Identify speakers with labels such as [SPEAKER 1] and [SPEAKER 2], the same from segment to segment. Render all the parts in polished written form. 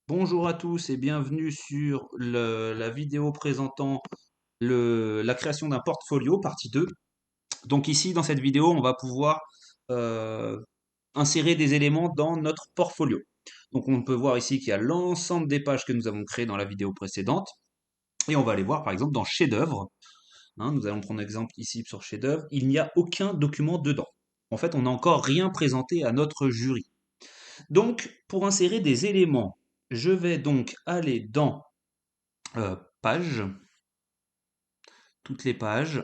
[SPEAKER 1] Bonjour à tous et bienvenue sur la vidéo présentant la création d'un portfolio, partie 2. Donc ici, dans cette vidéo, on va pouvoir euh, insérer des éléments dans notre portfolio. Donc on peut voir ici qu'il y a l'ensemble des pages que nous avons créées dans la vidéo précédente. Et on va aller voir par exemple dans chef-d'œuvre. Nous allons prendre exemple ici sur chef-d'œuvre. Il n'y a aucun document dedans. En fait, on n'a encore rien présenté à notre jury. Donc, pour insérer des éléments, je vais donc aller dans pages, toutes les pages.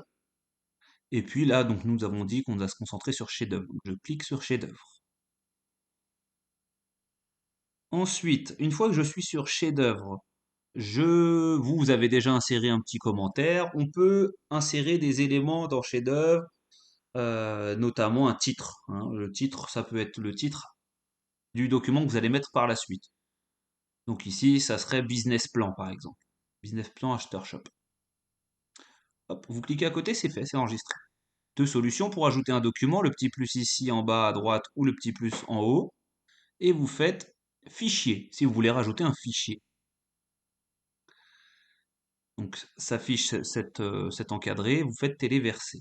[SPEAKER 1] Et puis là, donc nous avons dit qu'on va se concentrer sur chef-d'œuvre. Donc je clique sur chef-d'œuvre. Ensuite, une fois que je suis sur chef-d'œuvre, vous avez déjà inséré un petit commentaire. On peut insérer des éléments dans chef-d'œuvre, notamment un titre, hein. Le titre, ça peut être le titre du document que vous allez mettre par la suite. Donc ici, ça serait business plan par exemple. Business plan acheteur shop. Hop, vous cliquez à côté, c'est fait, c'est enregistré. Deux solutions pour ajouter un document, le petit plus ici en bas à droite ou le petit plus en haut, et vous faites fichier si vous voulez rajouter un fichier. Donc s'affiche cet encadré, vous faites téléverser.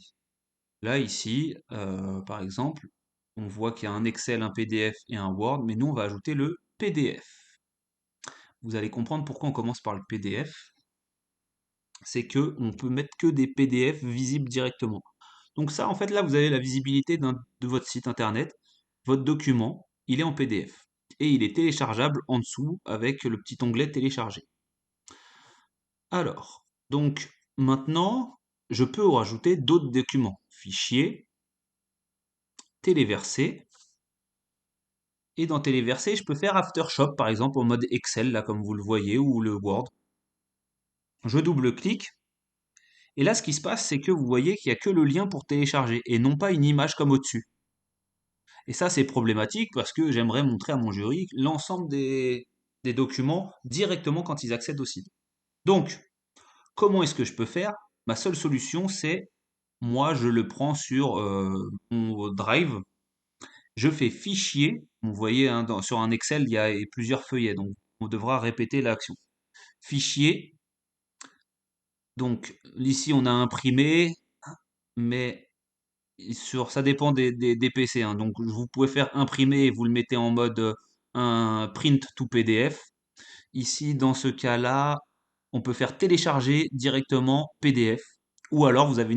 [SPEAKER 1] Là ici, par exemple, on voit qu'il y a un Excel, un PDF et un Word, mais nous on va ajouter le PDF. Vous allez comprendre pourquoi on commence par le PDF. C'est que on peut mettre que des PDF visibles directement. Donc ça, en fait, là, vous avez la visibilité de votre site internet. Votre document, il est en PDF. Et il est téléchargeable en dessous avec le petit onglet télécharger. Alors, donc maintenant, je peux rajouter d'autres documents. Fichier, téléverser. Et dans téléverser, je peux faire Aftershop, par exemple, en mode Excel, là, comme vous le voyez, ou le Word. Je double-clique. Et là, ce qui se passe, c'est que vous voyez qu'il n'y a que le lien pour télécharger et non pas une image comme au-dessus. Et ça, c'est problématique parce que j'aimerais montrer à mon jury l'ensemble des documents directement quand ils accèdent au site. Donc, comment est-ce que je peux faire? Ma seule solution, c'est moi, je le prends sur mon Drive, je fais fichier. Vous voyez, hein, sur un Excel, il y a plusieurs feuillets, donc on devra répéter l'action. Fichier, donc ici on a imprimé, mais ça dépend des PC, hein. Donc vous pouvez faire imprimer et vous le mettez en mode un print to PDF. Ici, dans ce cas-là, on peut faire télécharger directement PDF. Ou alors vous avez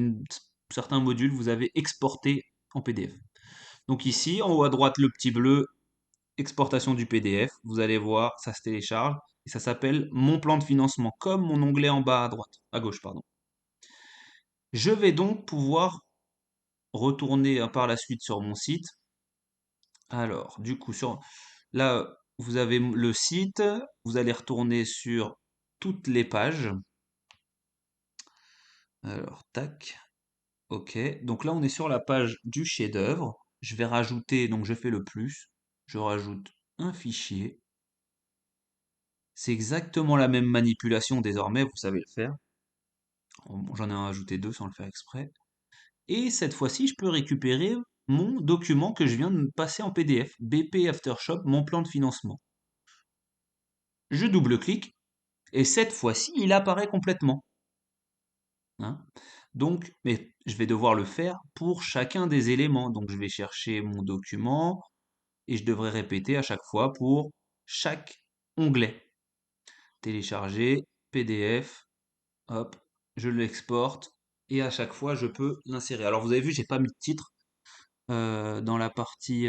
[SPEAKER 1] certains modules, vous avez exporté en PDF. Donc ici, en haut à droite, le petit bleu, exportation du PDF. Vous allez voir, ça se télécharge. Et ça s'appelle mon plan de financement, comme mon onglet en bas à droite, à gauche, pardon. Je vais donc pouvoir retourner par la suite sur mon site. Alors, du coup, là, vous avez le site, vous allez retourner sur toutes les pages. Alors, tac, ok. Donc là, on est sur la page du chef-d'œuvre. Je vais rajouter, donc je fais le plus, je rajoute un fichier. C'est exactement la même manipulation désormais, vous savez le faire. Bon, j'en ai rajouté deux sans le faire exprès. Et cette fois-ci, je peux récupérer mon document que je viens de me passer en PDF, BP Aftershop, mon plan de financement. Je double-clique et cette fois-ci, il apparaît complètement, hein. Donc, mais je vais devoir le faire pour chacun des éléments. Donc, je vais chercher mon document et je devrais répéter à chaque fois pour chaque onglet. Télécharger, PDF, hop, je l'exporte et à chaque fois, je peux l'insérer. Alors, vous avez vu, j'ai pas mis de titre dans la partie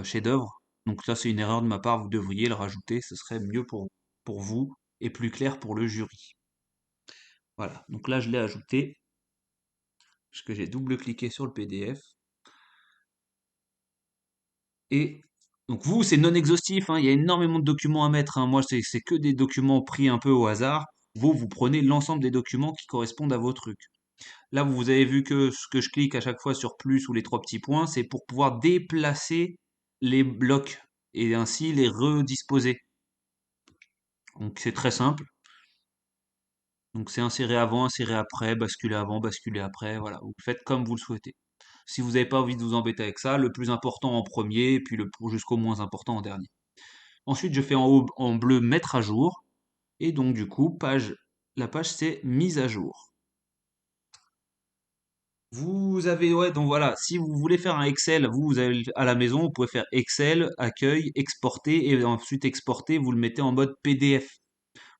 [SPEAKER 1] chef-d'œuvre. Donc, ça, c'est une erreur de ma part. Vous devriez le rajouter. Ce serait mieux pour vous et plus clair pour le jury. Voilà, donc là je l'ai ajouté, parce que j'ai double-cliqué sur le PDF. Et donc vous, c'est non exhaustif, hein, il y a énormément de documents à mettre, hein. Moi, c'est que des documents pris un peu au hasard. Vous prenez l'ensemble des documents qui correspondent à vos trucs. Là, vous avez vu que ce que je clique à chaque fois sur plus ou les trois petits points, c'est pour pouvoir déplacer les blocs et ainsi les redisposer. Donc c'est très simple. Donc c'est insérer avant, insérer après, basculer avant, basculer après, voilà. Vous faites comme vous le souhaitez. Si vous n'avez pas envie de vous embêter avec ça, le plus important en premier, et puis jusqu'au moins important en dernier. Ensuite, je fais en haut en bleu mettre à jour. Et donc, du coup, la page c'est mise à jour. Vous avez, ouais, donc voilà, si vous voulez faire un Excel, vous avez à la maison, vous pouvez faire Excel, accueil, exporter, et ensuite exporter, vous le mettez en mode PDF.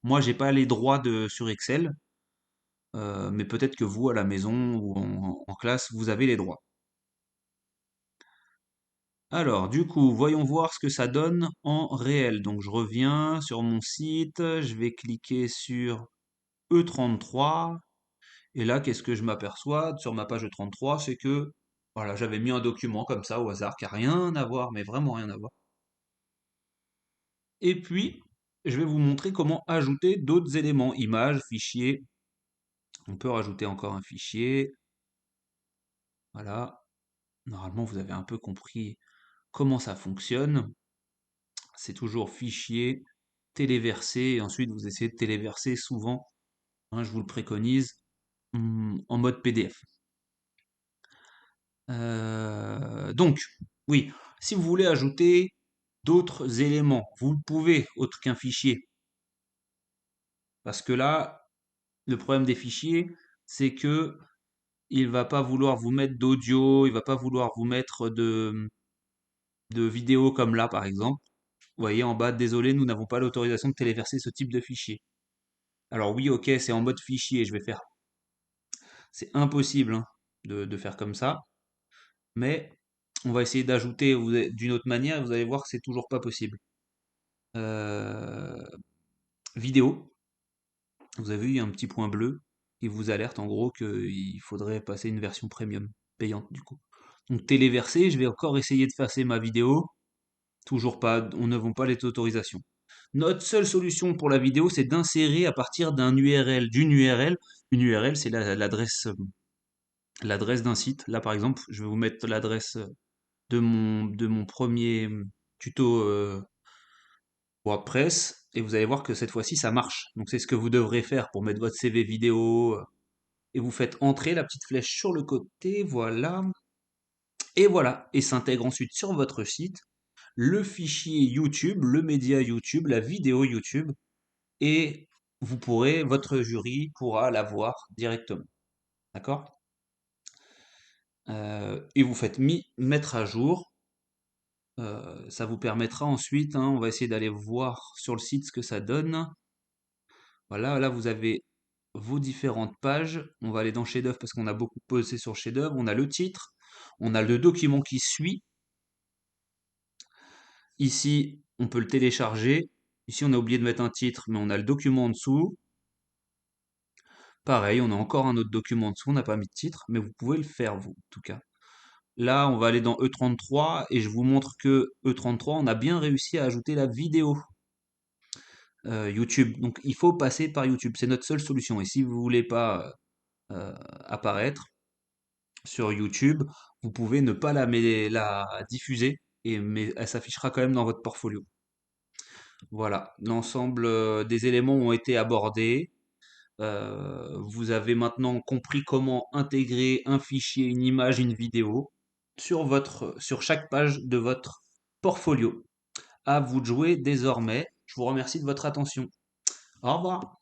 [SPEAKER 1] Moi, j'ai pas les droits sur Excel, mais peut-être que vous, à la maison ou en classe, vous avez les droits. Alors, du coup, voyons voir ce que ça donne en réel. Donc, je reviens sur mon site, je vais cliquer sur E33. Et là, qu'est-ce que je m'aperçois sur ma page E33? C'est que voilà, j'avais mis un document comme ça au hasard qui a rien à voir, mais vraiment rien à voir. Et puis, je vais vous montrer comment ajouter d'autres éléments, images, fichiers. On peut rajouter encore un fichier. Voilà. Normalement, vous avez un peu compris comment ça fonctionne. C'est toujours fichier, téléverser, et ensuite vous essayez de téléverser souvent, hein, je vous le préconise, en mode PDF. Donc, oui, si vous voulez ajouter d'autres éléments, vous le pouvez, autre qu'un fichier. Parce que là, le problème des fichiers, c'est que il va pas vouloir vous mettre d'audio, il va pas vouloir vous mettre de vidéo comme là, par exemple. Vous voyez en bas, désolé, nous n'avons pas l'autorisation de téléverser ce type de fichier. Alors oui, ok, c'est en mode fichier, je vais faire. C'est impossible hein, de faire comme ça. Mais on va essayer d'ajouter d'une autre manière, et vous allez voir que c'est toujours pas possible. Euh, Vidéo, vous avez vu, il y a un petit point bleu qui vous alerte en gros qu'il faudrait passer une version premium, payante du coup. Donc téléverser, je vais encore essayer de passer ma vidéo, toujours pas, on ne vend pas les autorisations. Notre seule solution pour la vidéo, c'est d'insérer à partir d'une URL. Une URL, c'est l'adresse d'un site. Là, par exemple, je vais vous mettre l'adresse de mon premier tuto WordPress et vous allez voir que cette fois-ci ça marche. Donc c'est ce que vous devrez faire pour mettre votre CV vidéo et vous faites entrer la petite flèche sur le côté, voilà. Et voilà, et s'intègre ensuite sur votre site le fichier YouTube, le média YouTube, la vidéo YouTube et votre jury pourra la voir directement. D'accord? Et vous faites mettre à jour. Ça vous permettra ensuite, hein, on va essayer d'aller voir sur le site ce que ça donne. Voilà, là vous avez vos différentes pages. On va aller dans chef-d'œuvre parce qu'on a beaucoup posé sur chef-d'œuvre. On a le titre, on a le document qui suit. Ici, on peut le télécharger. Ici, on a oublié de mettre un titre, mais on a le document en dessous. Pareil, on a encore un autre document en dessous. On n'a pas mis de titre, mais vous pouvez le faire, vous, en tout cas. Là, on va aller dans E33 et je vous montre que E33, on a bien réussi à ajouter la vidéo YouTube. Donc, il faut passer par YouTube. C'est notre seule solution. Et si vous voulez pas apparaître sur YouTube, vous pouvez ne pas la diffuser, mais elle s'affichera quand même dans votre portfolio. Voilà, l'ensemble des éléments ont été abordés. Vous avez maintenant compris comment intégrer un fichier, une image, une vidéo sur chaque page de votre portfolio. À vous de jouer désormais. Je vous remercie de votre attention. Au revoir.